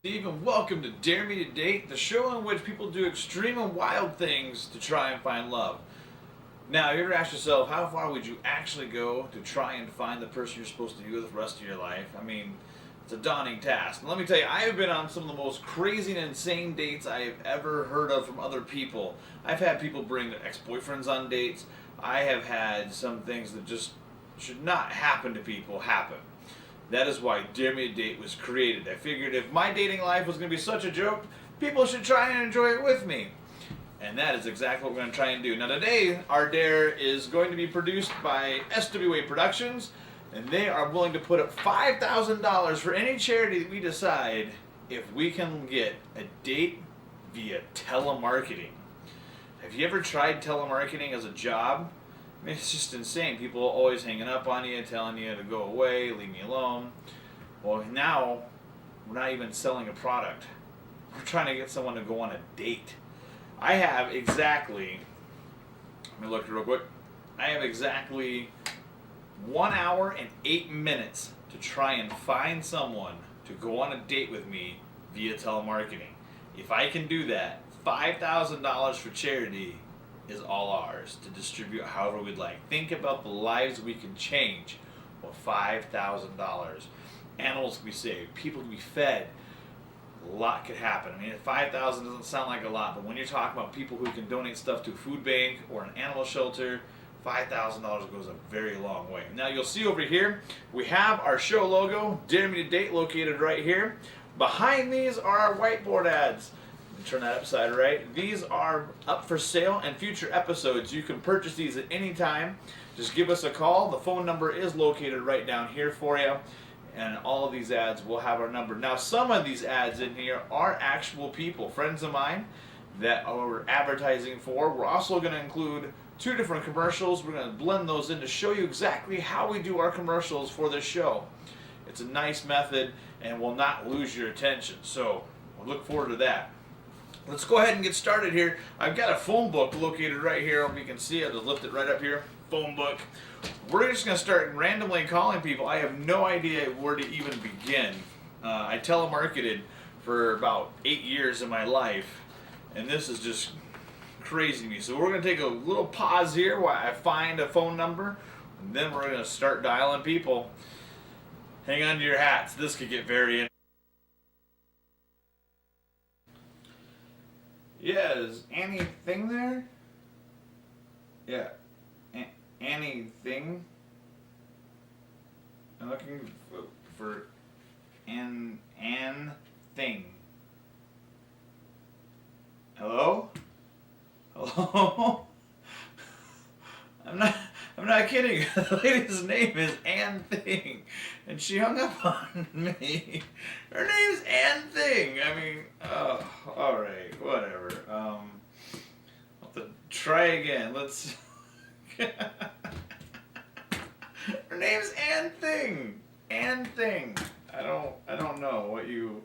Steve, and welcome to Dare Me to Date, the show in which people do extreme and wild things to try and find love. Now, you ever ask yourself, how far would you actually go to try and find the person you're supposed to be with the rest of your life? I mean, it's a daunting task. And let me tell you, I have been on some of the most crazy and insane dates I have ever heard of from other people. I've had people bring their ex-boyfriends on dates. I have had some things that just should not happen to people happen. That is why Dare Me to Date was created. I figured if my dating life was going to be such a joke, people should try and enjoy it with me. And that is exactly what we're going to try and do. Now today, our dare is going to be produced by SWA Productions, and they are willing to put up $5,000 for any charity that we decide if we can get a date via telemarketing. Have you ever tried telemarketing as a job? I mean, it's just insane. People are always hanging up on you, telling you to go away, leave me alone. Well, now we're not even selling a product. We're trying to get someone to go on a date. I have exactly, let me look real quick. I have exactly 1 hour and 8 minutes to try and find someone to go on a date with me via telemarketing. If I can do that, $5,000 for charity is all ours to distribute however we'd like. Think about the lives we can change with $5,000. Animals can be saved, people can be fed. A lot could happen. I mean, 5,000 doesn't sound like a lot, but when you're talking about people who can donate stuff to a food bank or an animal shelter, $5,000 goes a very long way. Now you'll see over here, we have our show logo, Dare Me to Date, located right here. Behind these are our whiteboard ads. Turn that upside right. These are up for sale and future episodes. You can purchase these at any time. Just give us a call. The phone number is located right down here for you. And all of these ads will have our number. Now, some of these ads in here are actual people, friends of mine, that we're advertising for. We're also going to include 2 different commercials. We're going to blend those in to show you exactly how we do our commercials for this show. It's a nice method and will not lose your attention. So, we'll look forward to that. Let's go ahead and get started here. I've got a phone book located right here. Hope you can see it. I'll just lift it right up here. Phone book. We're just going to start randomly calling people. I have no idea where to even begin. I telemarketed for about 8 years of my life, and this is just crazy to me. So we're going to take a little pause here while I find a phone number, and then we're going to start dialing people. Hang on to your hats. This could get very interesting. Yeah, is anything there? Yeah, anything? I'm looking for an thing. Hello? Hello? I'm not kidding. The lady's name is Ann Thing, and she hung up on me. Her name's Ann Thing. I mean, oh, all right, whatever. I'll have to try again. Let's. Her name's Ann Thing. Ann Thing. I don't know what you.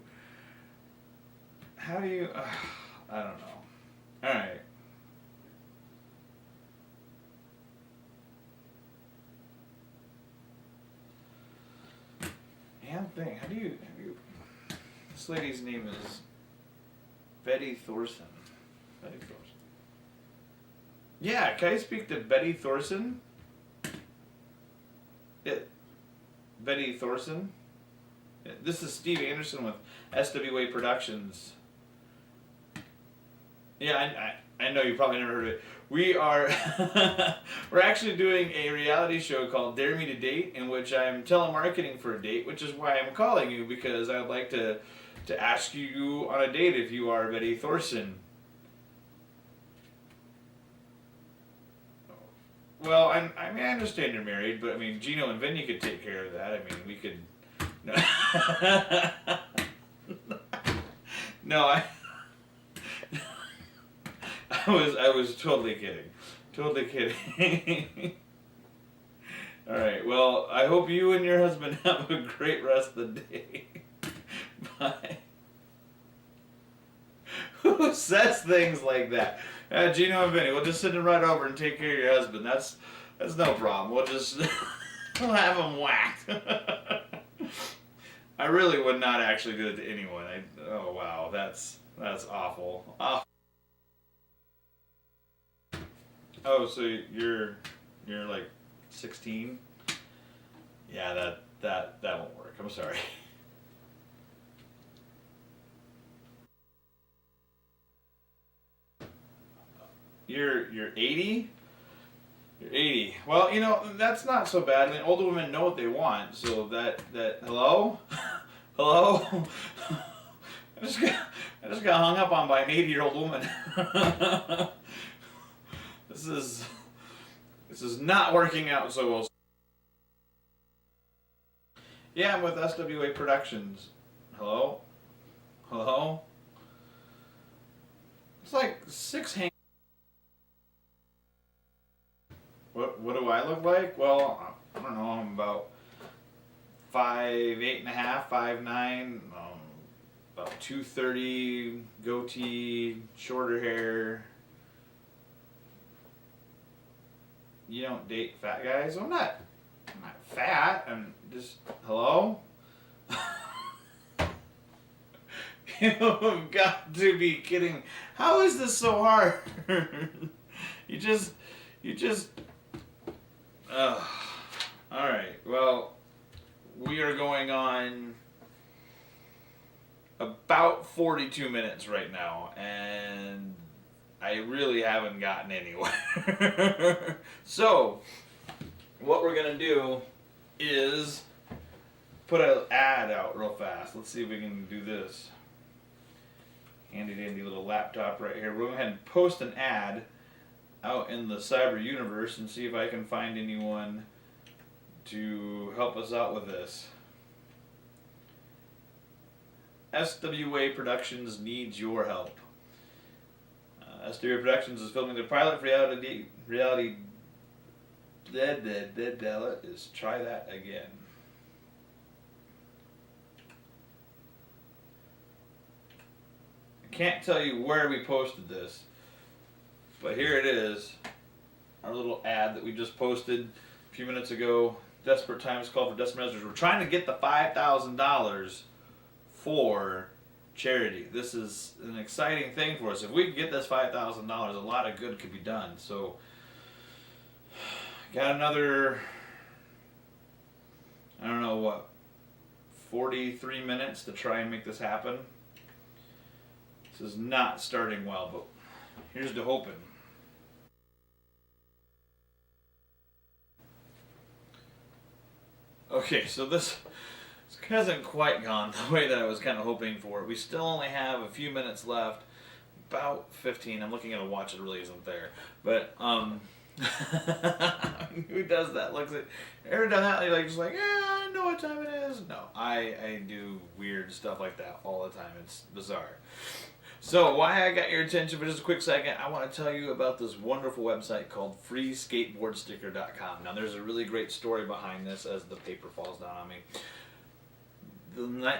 How do you? I don't know. All right. Damn thing. How do you? This lady's name is Betty Thorson. Betty Thorson. Yeah, can I speak to Betty Thorson? Yeah, Betty Thorson. Yeah, this is Steve Anderson with SWA Productions. Yeah, I know you probably never heard of it. We are we're actually doing a reality show called Dare Me to Date, in which I'm telemarketing for a date, which is why I'm calling you, because I'd like to ask you on a date if you are Betty Thorson. Well, I mean, I understand you're married, but I mean, Gino and Vinny could take care of that. I mean, we could. No, no, I was totally kidding. Totally kidding. All right. Well, I hope you and your husband have a great rest of the day. Bye. Who says things like that? Gino and Vinny, we'll just send him right over and take care of your husband. That's no problem. We'll just we'll have him whacked. I really would not actually do it to anyone. Oh wow, that's awful. Oh, so you're like 16? Yeah, that won't work. I'm sorry. You're 80? You're 80. Well, that's not so bad. I mean, older women know what they want. So that hello? Hello? I just got hung up on by an 80-year-old woman. this is this is not working out so well. Yeah, I'm with SWA Productions. Hello? Hello? It's like six hang. What do I look like? Well, I don't know. I'm about 5'8.5", 5'9", about 230, goatee, shorter hair. You don't date fat guys? I'm not fat. I'm just hello. You've got to be kidding. How is this so hard? you just. All right. Well, we are going on about 42 minutes right now, and I really haven't gotten anywhere. So, what we're gonna do is put an ad out real fast. Let's see if we can do this. Handy dandy little laptop right here. We're going to go ahead and post an ad out in the cyber universe and see if I can find anyone to help us out with this. SWA Productions needs your help. SWA Productions is filming the pilot for reality is try that again. I can't tell you where we posted this, but here it is, our little ad that we just posted a few minutes ago. Desperate times call for desperate measures. We're trying to get the $5,000 for charity. This is an exciting thing for us. If we can get this $5,000, a lot of good could be done. So, got another, I don't know what, 43 minutes to try and make this happen. This is not starting well, but here's to hoping. Okay, so this hasn't quite gone the way that I was kind of hoping for. We still only have a few minutes left, about 15. I'm looking at a watch, it really isn't there. But, who does that? Looks at, ever done that? You're just like, I know what time it is. No, I do weird stuff like that all the time. It's bizarre. So, why I got your attention for just a quick second, I want to tell you about this wonderful website called freeskateboardsticker.com. Now, there's a really great story behind this as the paper falls down on me.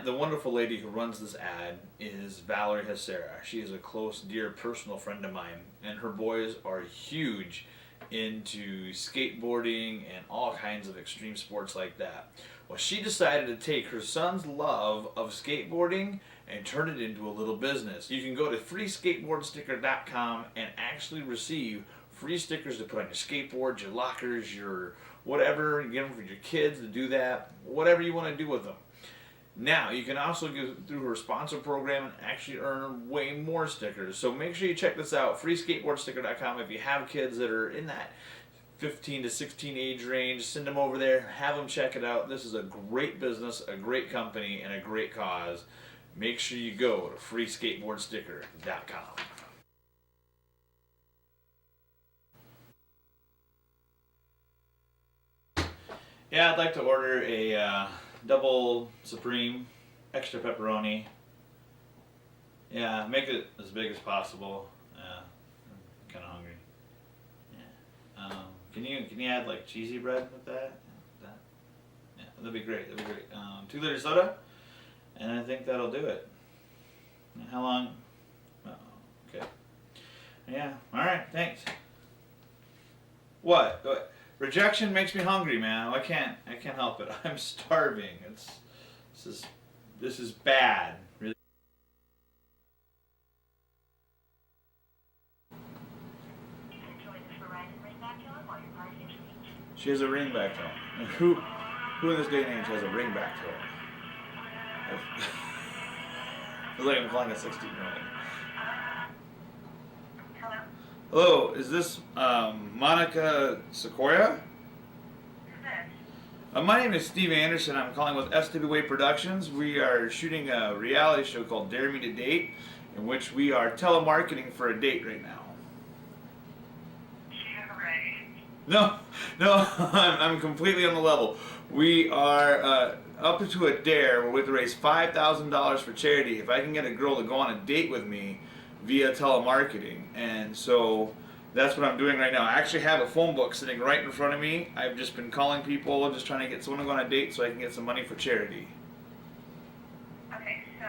The wonderful lady who runs this ad is Valerie Hacera. She is a close, dear, personal friend of mine, and her boys are huge into skateboarding and all kinds of extreme sports like that. Well, she decided to take her son's love of skateboarding and turn it into a little business. You can go to freeskateboardsticker.com and actually receive free stickers to put on your skateboards, your lockers, your whatever. You get them for your kids to do that, whatever you want to do with them. Now, you can also go through her sponsor program and actually earn way more stickers. So make sure you check this out, freeskateboardsticker.com. If you have kids that are in that 15 to 16 age range, send them over there, have them check it out. This is a great business, a great company, and a great cause. Make sure you go to freeskateboardsticker.com. Yeah, I'd like to order a double supreme, extra pepperoni. Yeah, make it as big as possible. Yeah, I'm kind of hungry. Yeah. Can you add like cheesy bread with that? Yeah, that'd be great. That'd be great. 2-liter soda, and I think that'll do it. How long? Oh, okay. Yeah. All right. Thanks. What? Rejection makes me hungry, man. I can't help it. I'm starving. This is This is bad. Really. She has a ringback tone. And who in this day and age has a ringback tone? It's like I'm calling a 16-year-old. Hello, is this Monica Sequoia? My name is Steve Anderson. I'm calling with SWA Productions. We are shooting a reality show called Dare Me to Date, in which we are telemarketing for a date right now. No, I'm completely on the level. We are up to a dare where we have to raise $5,000 for charity. If I can get a girl to go on a date with me via telemarketing, and so that's what I'm doing right now. I actually have a phone book sitting right in front of me. I've just been calling people, just trying to get someone to go on a date so I can get some money for charity. Okay, so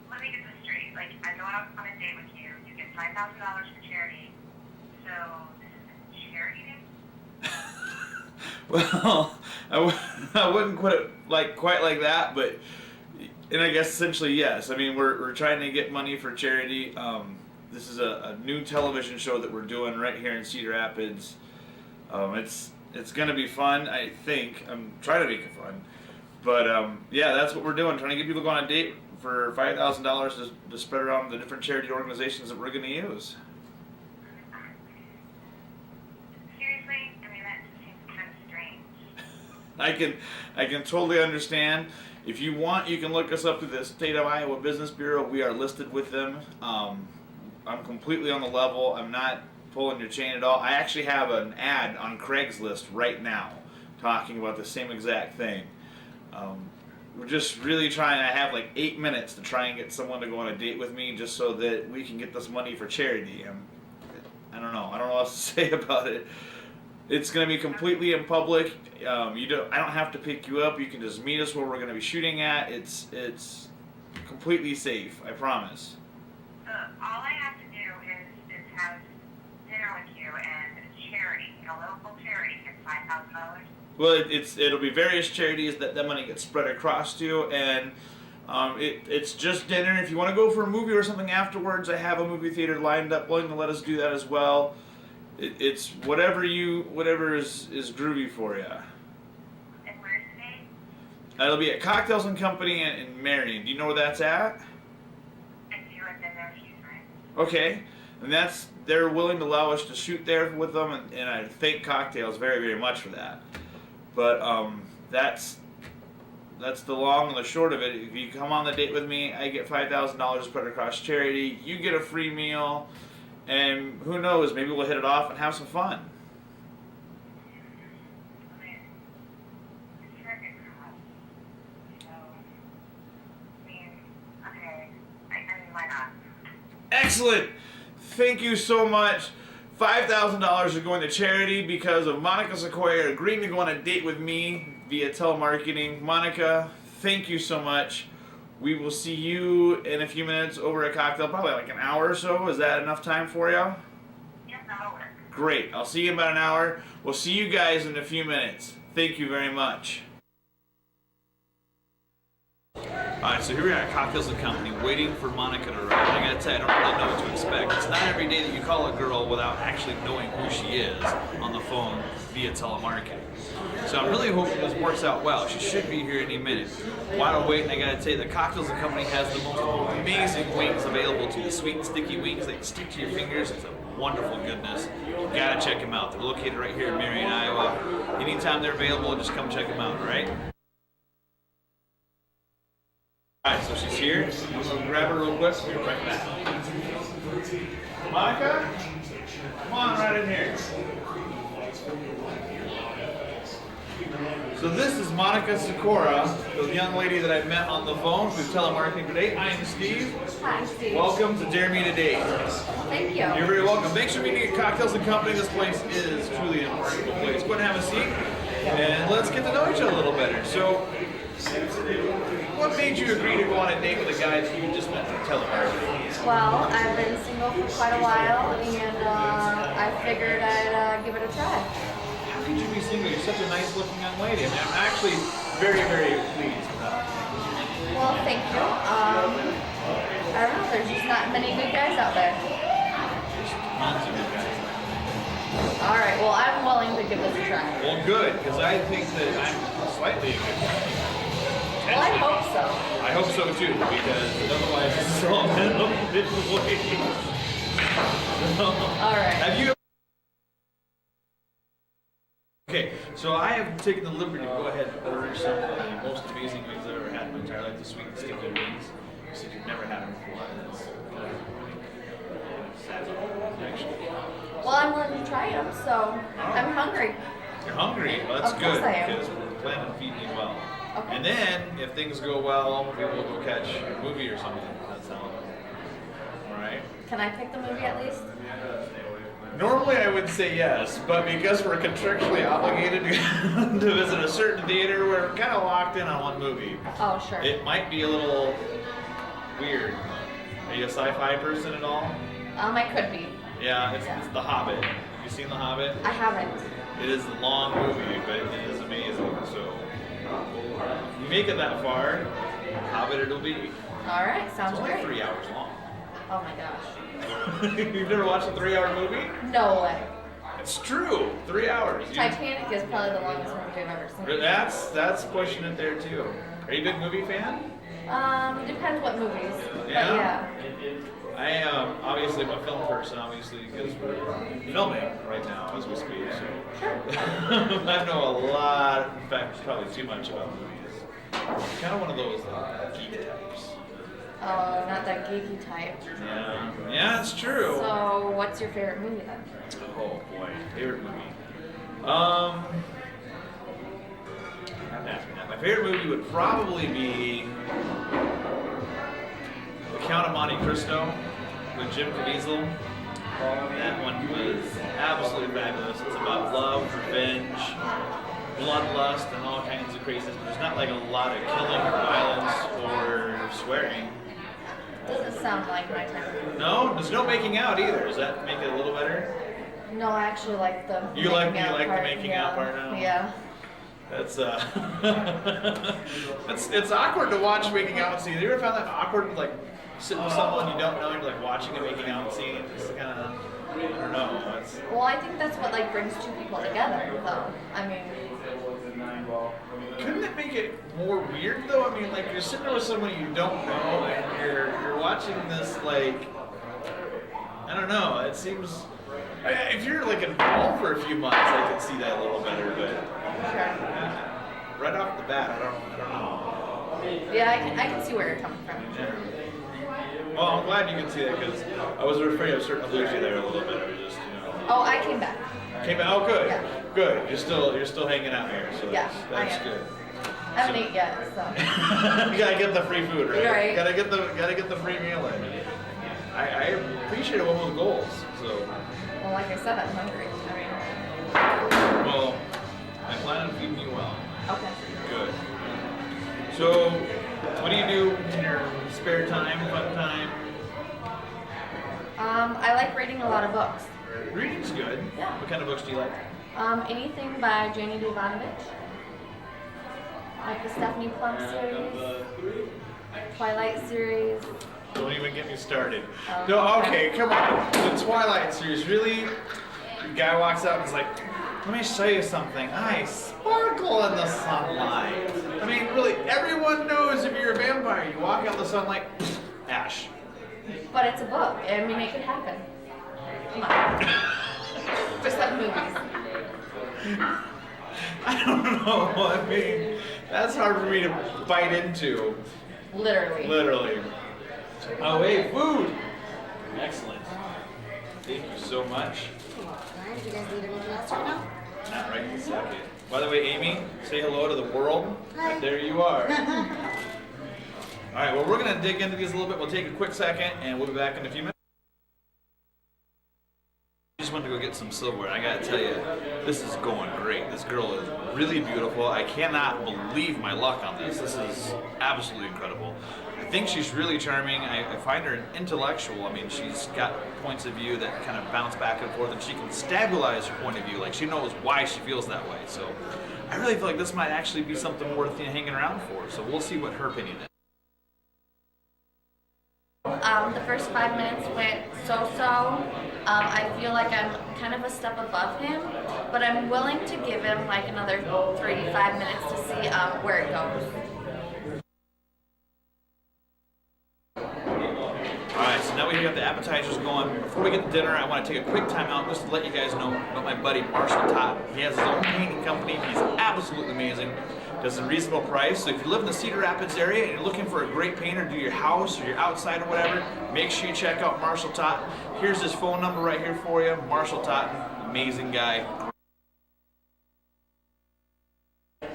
let me get this straight. Like, I go out on a date with you, you get $5,000 for charity. So this is a charity date? Well, I wouldn't put it quite like that, but and I guess essentially yes. I mean, we're trying to get money for charity. This is a new television show that we're doing right here in Cedar Rapids. It's gonna be fun. I think I'm trying to make it fun, but yeah, that's what we're doing. Trying to get people to go on a date for $5,000 to spread around the different charity organizations that we're gonna use. Seriously? I mean, that just seems kind of strange. I can totally understand. If you want, you can look us up through the State of Iowa Business Bureau. We are listed with them. I'm completely on the level. I'm not pulling your chain at all. I actually have an ad on Craigslist right now talking about the same exact thing. We're just really trying. I have like 8 minutes to try and get someone to go on a date with me just so that we can get this money for charity. I don't know. I don't know what else to say about it. It's going to be completely in public. I don't have to pick you up. You can just meet us where we're going to be shooting at. It's completely safe. I promise. All I have to do is have dinner with you and charity, a local charity gets $5,000. Well, it'll be various charities that money gets spread across to, and it's just dinner. If you want to go for a movie or something afterwards, I have a movie theater lined up, willing to let us do that as well. It's whatever is groovy for you. And where's the date? It'll be at Cocktails and Company in Marion. Do you know where that's at? I've been there a few times. Okay, and they're willing to allow us to shoot there with them, and I thank Cocktails very, very much for that. But that's the long and the short of it. If you come on the date with me, I get $5,000 spread across charity. You get a free meal, and who knows? Maybe we'll hit it off and have some fun. Excellent! Thank you so much. $5,000 are going to charity because of Monica Sequoia agreeing to go on a date with me via telemarketing. Monica, thank you so much. We will see you in a few minutes over a cocktail, probably like an hour or so. Is that enough time for you? Yes, that'll work. Great. I'll see you in about an hour. We'll see you guys in a few minutes. Thank you very much. Alright, so here we are at Cocktails and Company, waiting for Monica to arrive. I gotta tell you, I don't really know what to expect. It's not every day that you call a girl without actually knowing who she is on the phone via telemarketing. So I'm really hoping this works out well. She should be here any minute. While we're waiting, I gotta tell you, the Cocktails and Company has the most amazing wings available to you. The sweet and sticky wings that stick to your fingers. It's a wonderful goodness. You gotta check them out. They're located right here in Marion, Iowa. Anytime they're available, just come check them out, alright? Alright, so she's here. I'm going to grab her real quick. We'll be right back. Monica? Come on, right in here. So this is Monica Sakura, the young lady that I met on the phone through telemarketing today. I am Steve. Hi, Steve. Welcome to Dare Me to Date. Thank you. You're very welcome. Thanks for meeting at Cocktails and Company. This place is truly a remarkable place. Go ahead and have a seat, and let's get to know each other a little better. So, what made you agree to go on a date with a guy that you just met through telemarketing? Well, I've been single for quite a while, and I figured I'd give it a try. How could you be single? You're such a nice looking young lady. I mean, I'm actually very, very pleased with that. Well, thank you. I don't know. There's just not many good guys out there. Tons of good guys. All right. Well, I'm willing to give this a try. Well, good, because I think that I'm slightly a good guy. Well, I hope so. I hope so too, because otherwise it's all minimum wage. All right. Have you? Okay, so I have taken the liberty to go ahead and order some of the most amazing wings I've ever had in my entire life. The sweet and sticky wings. You said you've never had them before. Actually, Well, I'm willing to try them, so I'm hungry. you're hungry. Well, that's Of course good I am. because we're planning on feeding you well. Okay. And then, if things go well, maybe we'll go catch a movie or something. That's how. All right. Can I pick the movie at least? Normally I would say yes, but because we're contractually obligated to visit a certain theater, we're kind of locked in on one movie. Oh, sure. It might be a little weird. Are you a sci-fi person at all? I could be. Yeah, it's The Hobbit. Have you seen The Hobbit? I haven't. It is a long movie, but it is amazing. So, if you make it that far, Hobbit it'll be. All right. It's Sounds only great. 3 hours long. Oh my gosh. You've never watched a 3-hour movie? No way. It's true. 3 hours. Titanic is probably the longest movie I've ever seen. That's pushing it there too. Are you a big movie fan? Depends what movies. Yeah? But yeah. I obviously I'm a film person, obviously because we're filming right now as we speak. So I know a lot. In fact, probably too much about movies. Kind of one of those geek types. Oh, not that geeky type. Yeah, it's true. So, what's your favorite movie then? Oh boy, favorite movie. I'm asking that. My favorite movie would probably be The Count of Monte Cristo with Jim Caviezel. That one was absolutely fabulous. It's about love, revenge, bloodlust, and all kinds of craziness. But there's not like a lot of killing or violence or swearing. Doesn't sound like my type of movie. No, there's no making out either. Does that make it a little better? No, I actually like the You like making out the part. making Yeah. out part now? Yeah. That's it's awkward to watch making out scenes. You ever found that awkward, like sitting with someone you don't know, and you're like watching a making out scene? It's kind of, I don't know. It's, Well, I think that's what like brings two people together, though. I mean, couldn't it make it more weird though? I mean, like you're sitting there with someone you don't know, and you're watching this like, I don't know. It seems. If you're like involved for a few months, I can see that a little better, but sure. right off the bat, I don't know. Yeah, I can see where you're coming from. Yeah. Well, I'm glad you can see that because I was afraid I was starting to lose you there a little bit. I was just, Oh, I came back. Came out. Oh, good. Yeah. Good. You're still hanging out here, so Yeah, that's I am. good. I haven't eaten yet, so. You gotta get the free food, right? Right. Gotta get the free meal in. I appreciate a woman's goals. So, Well, like I said, I'm hungry. well, I plan on feeding you well. Okay. Good. So, what do you do in your spare time, fun time? I like reading a lot of books. Reading's good. Yeah. What kind of books do you like? Anything by Janie Ivanovich. Like the Stephanie Plum series, Twilight series. Don't even get me started. Oh, No, okay. okay, come on. The Twilight series, really? The guy walks out and is like, let me show you something. I sparkle in the sunlight. I mean, really, everyone knows if you're a vampire, you walk out in the sunlight, ash. But it's a book. I mean, it could happen. Come on. Just like movies. I don't know. I mean, that's hard for me to bite into. Literally. Literally. Oh, hey, food! Excellent. Thank you so much. Alright, do you guys need anything else right now? Not right this second. By the way, Amy, say hello to the world. Hi. There you are. All right, well, we're going to dig into these a little bit. We'll take a quick second, and we'll be back in a few minutes. I just wanted to go get some silverware. I got to tell you, this is going great. This girl is really beautiful. I cannot believe my luck on this. This is absolutely incredible. I think she's really charming. I find her an intellectual. I mean, she's got points of view that kind of bounce back and forth, and she can stabilize her point of view. Like, she knows why she feels that way. So I really feel like this might actually be something worth hanging around for. So we'll see what her opinion is. The first 5 minutes went so-so. I feel like I'm kind of a step above him, but I'm willing to give him like another 3 to 5 minutes to see where it goes. Alright, so now we got the appetizers going. Before we get to dinner, I want to take a quick time out just to let you guys know about my buddy Marshall Todd. He has his own painting company. He's absolutely amazing. Does a reasonable price. So if you live in the Cedar Rapids area and you're looking for a great painter to do your house or your outside or whatever, make sure you check out Marshall Totten. Here's his phone number right here for you. Marshall Totten, amazing guy.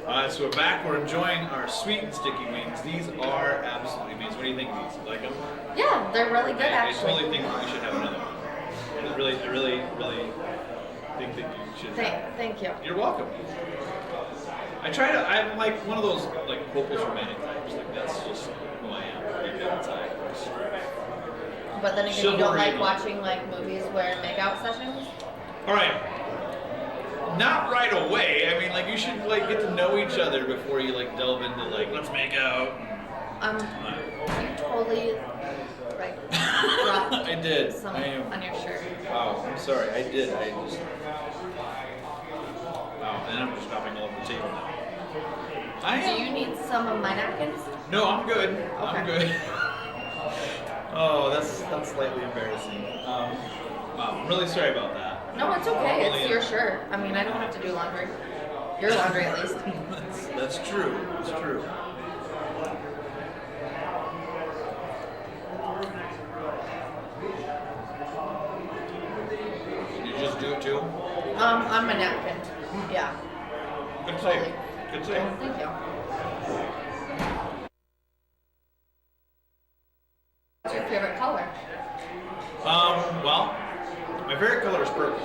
Alright, so we're back. We're enjoying our sweet and sticky wings. These are absolutely amazing. What do you think of these? You like them? Yeah, they're really good I actually. totally think that we should have another one. I really think that you should. Thank you. You're welcome. I'm like one of those like hopeless romantic types. Like that's just who I am. Deep down inside. But then again, you don't like watching like movies where makeout sessions? Alright. Not right away. I mean, like you should like get to know each other before you like delve into like let's make out. You totally like dropped I did. some I am. on your shirt. Oh, I'm sorry. I did. I just. Oh, and I'm just dropping all over the table now. Do you need some of my napkins? No, I'm good. I'm Okay. good. Oh, that's slightly embarrassing. Wow, I'm really sorry about that. No, it's okay. It's your shirt. I mean, I don't have to do laundry. Your laundry, at least. That's true. That's true. Did you just do it too? On my napkin. Yeah. Good Totally. save. Good save. Thank you. What's your favorite color? Well, my favorite color is purple.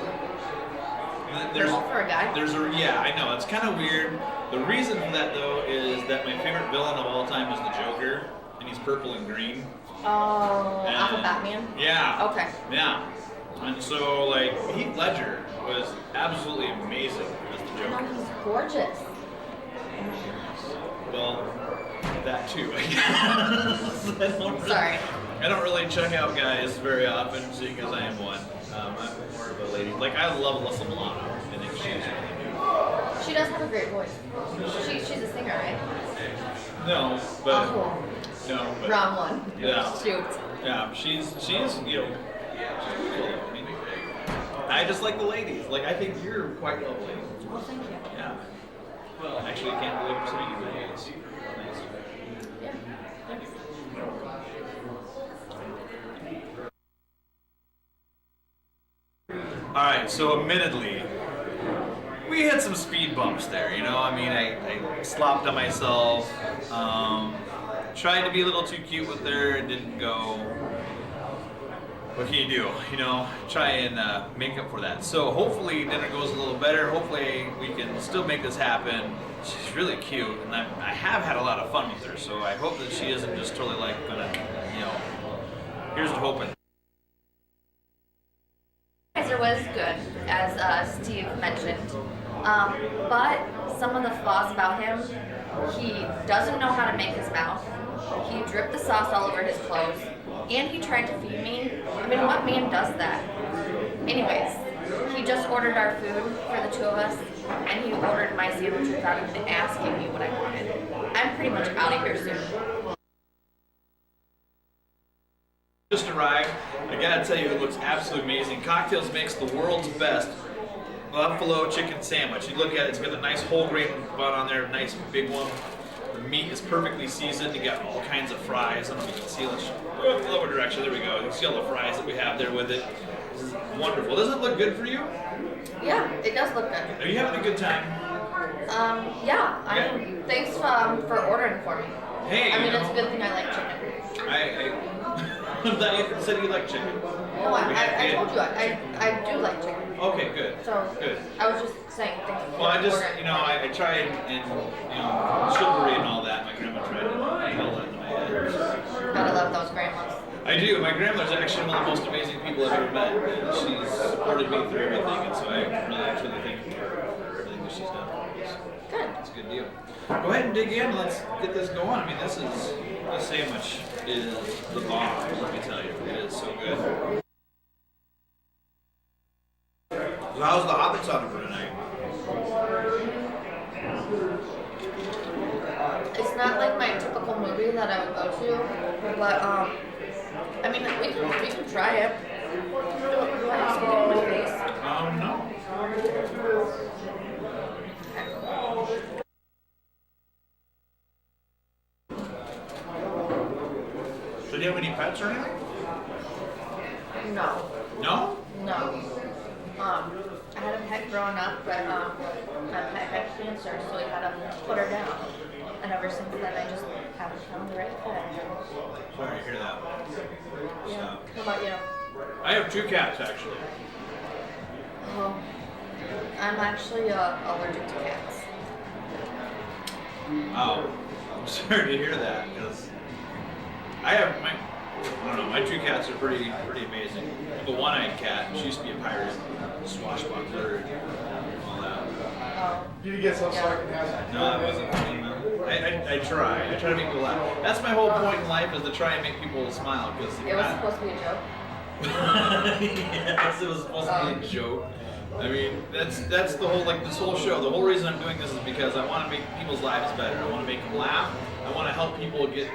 Purple for a guy? Yeah, I know, it's kind of weird. The reason for that though is that my favorite villain of all time is the Joker, and he's purple and green. Oh, off of Batman? Yeah. Okay. Yeah. And so, like, Heath Ledger was absolutely amazing as the No, Joker. he's gorgeous. Well, that too, I guess. Sorry. I don't really check out guys very often, seeing as I am one. I'm more of a lady. Like, I love Alyssa Milano. I think she's really good. She does have a great voice. She's a singer, right? No, but... Oh, No, but... wrong one. Yeah. Shoot. Yeah, she's you know, she's beautiful. I mean, I just like the ladies. Like, I think you're quite lovely. Well, thank you. Yeah. Well, actually, I can't believe I'm saying you. It's nice. Yeah. Thanks. Alright, so admittedly, we had some speed bumps there, you know? I mean, I slopped on myself, tried to be a little too cute with her, it didn't go. What can you do? You know, try and make up for that. So hopefully dinner goes a little better. Hopefully we can still make this happen. She's really cute, and I have had a lot of fun with her, so I hope that she isn't just totally like gonna, you know, here's to hoping. It was good, as Steve mentioned. But some of the flaws about him, he doesn't know how to make his mouth. He dripped the sauce all over his clothes, and he tried to feed me. I mean, what man does that? Anyways, he just ordered our food for the two of us, and he ordered my sandwich without even asking me what I wanted. I'm pretty much out of here soon. Just arrived. I gotta tell you, it looks absolutely amazing. Cocktails makes the world's best buffalo chicken sandwich. You look at it, it's got a nice whole grain bun on there, nice big one. The meat is perfectly seasoned. You got all kinds of fries. I don't know if you can see it. Oh, the lower direction. There we go. You can see all the fries that we have there with it. This is wonderful. Doesn't it look good for you? Yeah, it does look good. Are you having a good time? Yeah. Okay. Thanks for ordering for me. Hey, I mean, you it's a know, good thing I like chicken. I thought you said you like chicken. No, I told you I do like chicken. Okay, good. So Good. I was just saying thanks for Well, I just, ordering. you know, I tried and, you know, chivalry and all that. My grandma tried to tell that in my head. Gotta love those grandmas. I do. My grandmother's actually one of the most amazing people I've ever met. And she's supported me through everything, and so I really truly thank her for everything that she's done. Good. a good deal. Go ahead and dig in. Let's get this going. I mean, this sandwich is the bomb. Let me tell you, it is so good. So how's the Hobbit sounding for tonight? It's not like my typical movie that I would go to, but I mean, we can try it. Do I have something in my face? No. So do you have any pets or anything? No. No? No. I had a pet growing up, but my pet had cancer, so we had to put her down. And ever since then, I just haven't found the right pet. Sorry to hear that. Yeah. How about you? I have 2 cats actually. Oh, I'm actually allergic to cats. Oh, I'm sorry to hear that because I don't know, my 2 cats are pretty amazing. The one-eyed cat, she used to be a pirate, swashbuckler, and all that. Oh. You get so sarcastic. No, that wasn't funny, man. I try to make people laugh. That's my whole point in life, is to try and make people smile. Because It was supposed to be a joke. yes, it was supposed to be a joke. I mean, that's the whole, like, this whole show. The whole reason I'm doing this is because I want to make people's lives better. I want to make them laugh. I want to help people get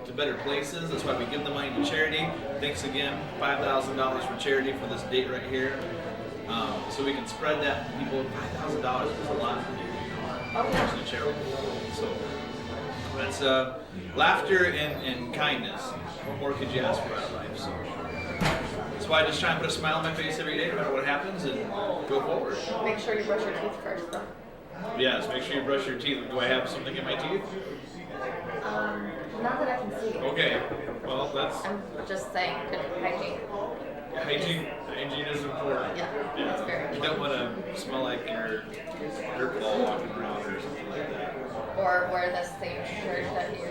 to better places. That's why we give the money to charity. Thanks again, $5,000 for charity for this date right here. So we can spread that to people. $5,000 is a lot for people. Okay. Charity. So that's laughter and kindness. What more could you ask for out of life? So that's why I just try and put a smile on my face every day, no matter what happens, and go forward. Make sure you brush your teeth first, though. Yes, make sure you brush your teeth. Do I have something in my teeth? Not that I can see. Okay. Well, that's I'm just saying, good hygiene. hygiene is important. Yeah, that's very You important. don't want to smell like your dirt ball walking around or something like that. Or wear the same shirt that you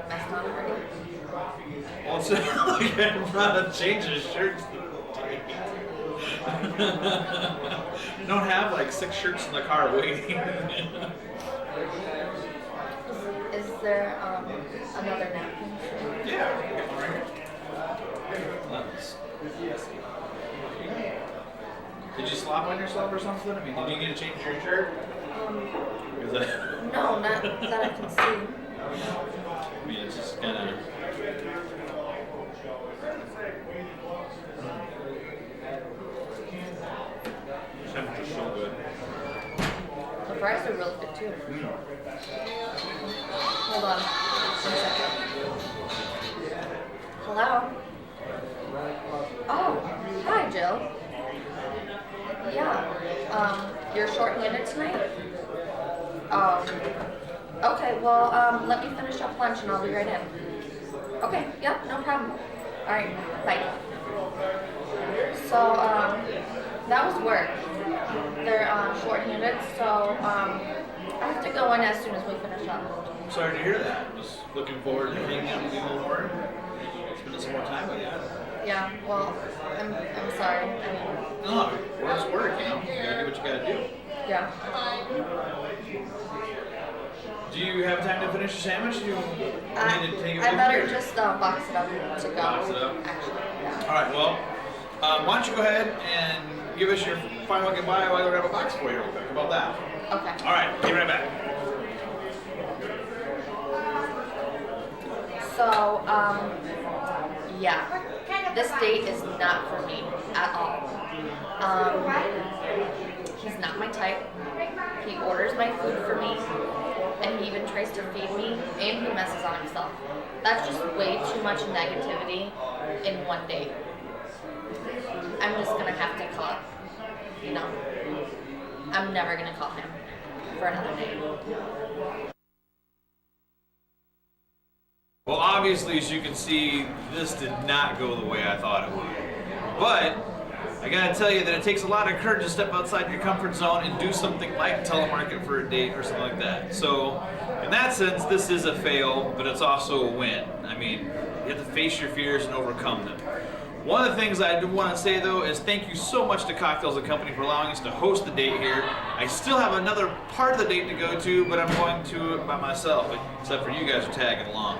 messed on already. Well, it's like I'm trying to change his shirt. You don't have like 6 shirts in the car waiting. Is there another napkin? Yeah. Let's- Did you slop on yourself or something? I mean, did you need to change your shirt? Because No, not that I can see. I mean, it's just kind of. Sandwich is so good. The fries are really good too. Hold on. 1 second. Hello? Oh, hi, Jill. Yeah. You're short-handed tonight? Okay, well, let me finish up lunch and I'll be right in. Okay, yep, no problem. Alright, bye. So, that was work. They're short-handed, so I have to go in as soon as we finish up. I'm sorry to hear that. I was looking forward to hanging out with you a little more. Spending some more time with you. Yeah, well, I'm sorry. I mean, No, work's work, you know. You gotta do what you gotta do. yeah. Do you have time to finish your sandwich? Do you need to take it I with better you, or- just box it up to go. Box it up? Actually, yeah. All right, well, why don't you go ahead and give us your final goodbye while I go grab a box for you real quick. How about that? Okay. All right, be right back. So, yeah, this date is not for me at all. He's not my type. He orders my food for me, and he even tries to feed me, and he messes on himself. That's just way too much negativity in one date. I'm just gonna have to call it, you know. I'm never gonna call him for another date. Well, obviously, as you can see, this did not go the way I thought it would. But I gotta tell you that it takes a lot of courage to step outside your comfort zone and do something like telemarket for a date or something like that. So, in that sense, this is a fail, but it's also a win. I mean, you have to face your fears and overcome them. One of the things I do want to say though is thank you so much to Cocktails and Company for allowing us to host the date here. I still have another part of the date to go to, but I'm going to it by myself, except for you guys are tagging along.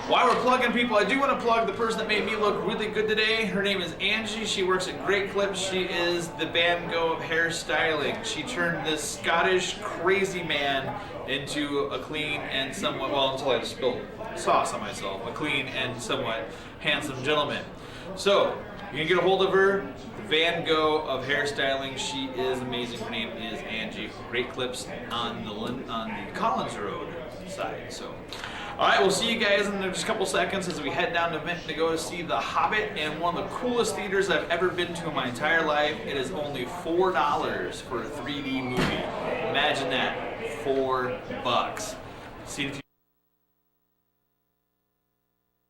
While we're plugging people, I do want to plug the person that made me look really good today. Her name is Angie. She works at Great Clips. She is the Van Gogh of hairstyling. She turned this Scottish crazy man into a clean and somewhat, well, until I just spilled sauce on myself, a clean and somewhat handsome gentleman. So, you can get a hold of her, the Van Gogh of hairstyling. She is amazing. Her name is Angie. Great Clips on the Collins Road side. So, all right, we'll see you guys in just a couple seconds as we head down to Vinton to go to see The Hobbit in one of the coolest theaters I've ever been to in my entire life. It is only $4 for a 3D movie. Imagine that, $4. See if you.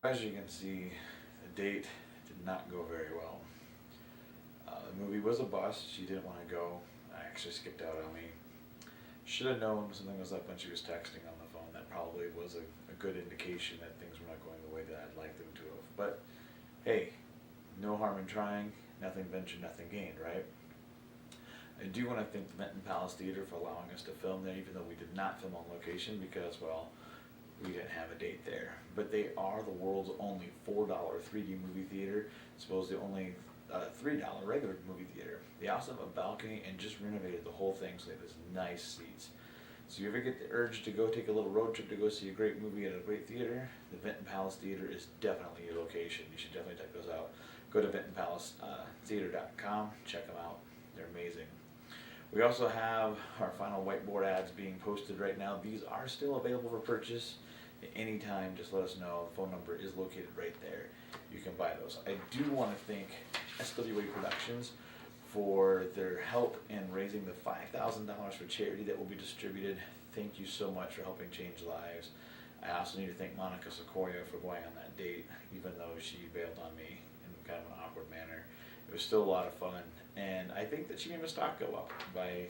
As you can see, the date did not go very well. The movie was a bust. She didn't want to go. I actually skipped out on me. Should have known something was up when she was texting on the phone. That probably was a good indication that things were not going the way that I'd like them to have. But hey, no harm in trying. Nothing ventured, nothing gained, right? I do want to thank the Vinton Palace Theater for allowing us to film there, even though we did not film on location because, well, we didn't have a date there. But they are the world's only $4 3D movie theater. Supposedly only $3 regular movie theater. They also have a balcony and just renovated the whole thing so they have this nice seats. So you ever get the urge to go take a little road trip to go see a great movie at a great theater, the Vinton Palace Theater is definitely your location. You should definitely check those out. Go to VintonPalaceTheater.com, check them out. They're amazing. We also have our final whiteboard ads being posted right now. These are still available for purchase at any time. Just let us know. The phone number is located right there. You can buy those. I do want to thank SWA Productions for their help in raising the $5,000 for charity that will be distributed. Thank you so much for helping change lives. I also need to thank Monica Sequoia for going on that date, even though she bailed on me in kind of an awkward manner. It was still a lot of fun, and I think that she made my stock go up by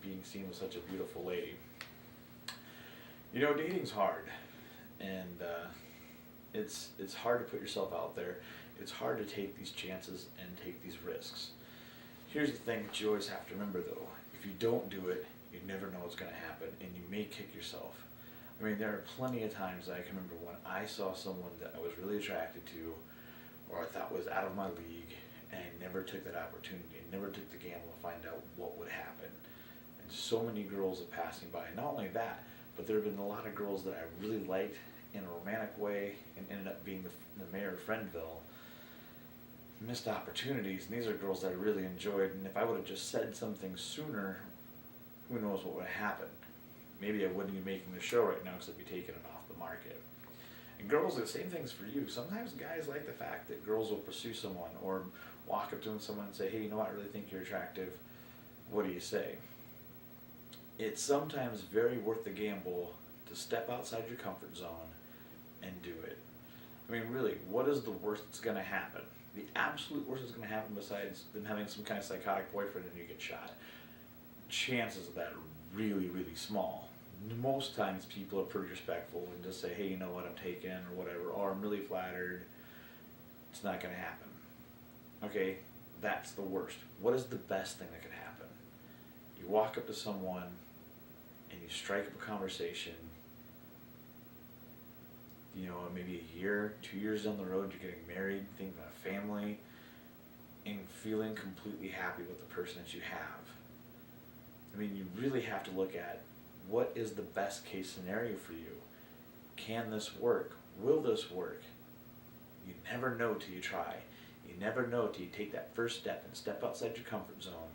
being seen with such a beautiful lady. You know, dating's hard, and it's hard to put yourself out there. It's hard to take these chances and take these risks. Here's the thing that you always have to remember though, if you don't do it, you never know what's going to happen, and you may kick yourself. I mean, there are plenty of times I can remember when I saw someone that I was really attracted to, or I thought was out of my league, and I never took that opportunity, I never took the gamble to find out what would happen. And so many girls have passed me by. Not only that, but there have been a lot of girls that I really liked in a romantic way and ended up being the mayor of Friendville. Missed opportunities, and these are girls that I really enjoyed, and if I would have just said something sooner, who knows what would have happened. Maybe I wouldn't be making the show right now because I'd be taking it off the market. And girls, the same thing's for you. Sometimes guys like the fact that girls will pursue someone or walk up to someone and say, hey, you know what, I really think you're attractive. What do you say? It's sometimes very worth the gamble to step outside your comfort zone and do it. I mean, really, what is the worst that's going to happen? The absolute worst that's going to happen besides them having some kind of psychotic boyfriend and you get shot. Chances of that are really, really small. Most times people are pretty respectful and just say, hey, you know what, I'm taken or whatever, or I'm really flattered. It's not going to happen. Okay, that's the worst. What is the best thing that could happen? You walk up to someone and you strike up a conversation. You know, maybe a year, 2 years down the road, you're getting married, thinking about a family, and feeling completely happy with the person that you have. I mean, you really have to look at what is the best case scenario for you. Can this work? Will this work? You never know till you try. You never know till you take that first step and step outside your comfort zone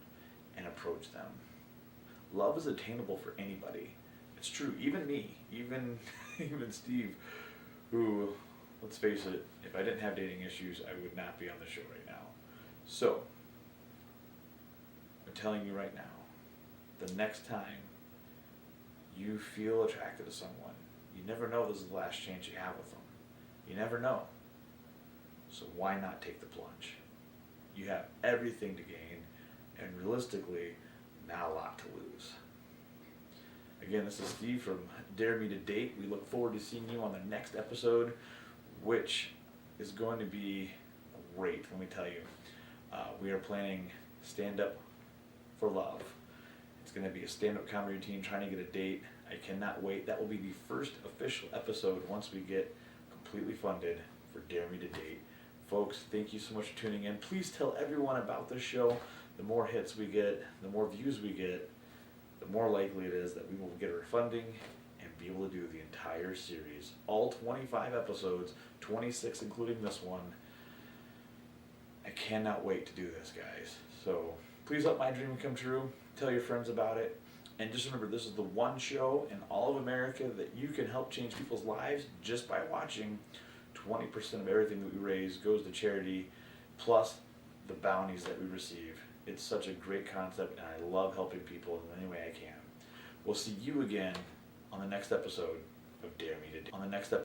and approach them. Love is attainable for anybody. It's true, even me, even Steve, who, let's face it, if I didn't have dating issues, I would not be on the show right now. So, I'm telling you right now, the next time you feel attracted to someone, you never know this is the last chance you have with them. You never know. So why not take the plunge? You have everything to gain, and realistically, not a lot to lose. Again, this is Steve from Dare Me to Date. We look forward to seeing you on the next episode, which is going to be a great, let me tell you. We are planning Stand Up for Love. It's going to be a stand-up comedy routine, trying to get a date. I cannot wait. That will be the first official episode once we get completely funded for Dare Me to Date. Folks, thank you so much for tuning in. Please tell everyone about this show. The more hits we get, the more views we get, the more likely it is that we will get our funding and be able to do the entire series. All 25 episodes, 26 including this one. I cannot wait to do this, guys. So please let my dream come true. Tell your friends about it. And just remember, this is the one show in all of America that you can help change people's lives just by watching. 20% of everything that we raise goes to charity, plus the bounties that we receive. It's such a great concept, and I love helping people in any way I can. We'll see you again on the next episode of Dare Me to Date.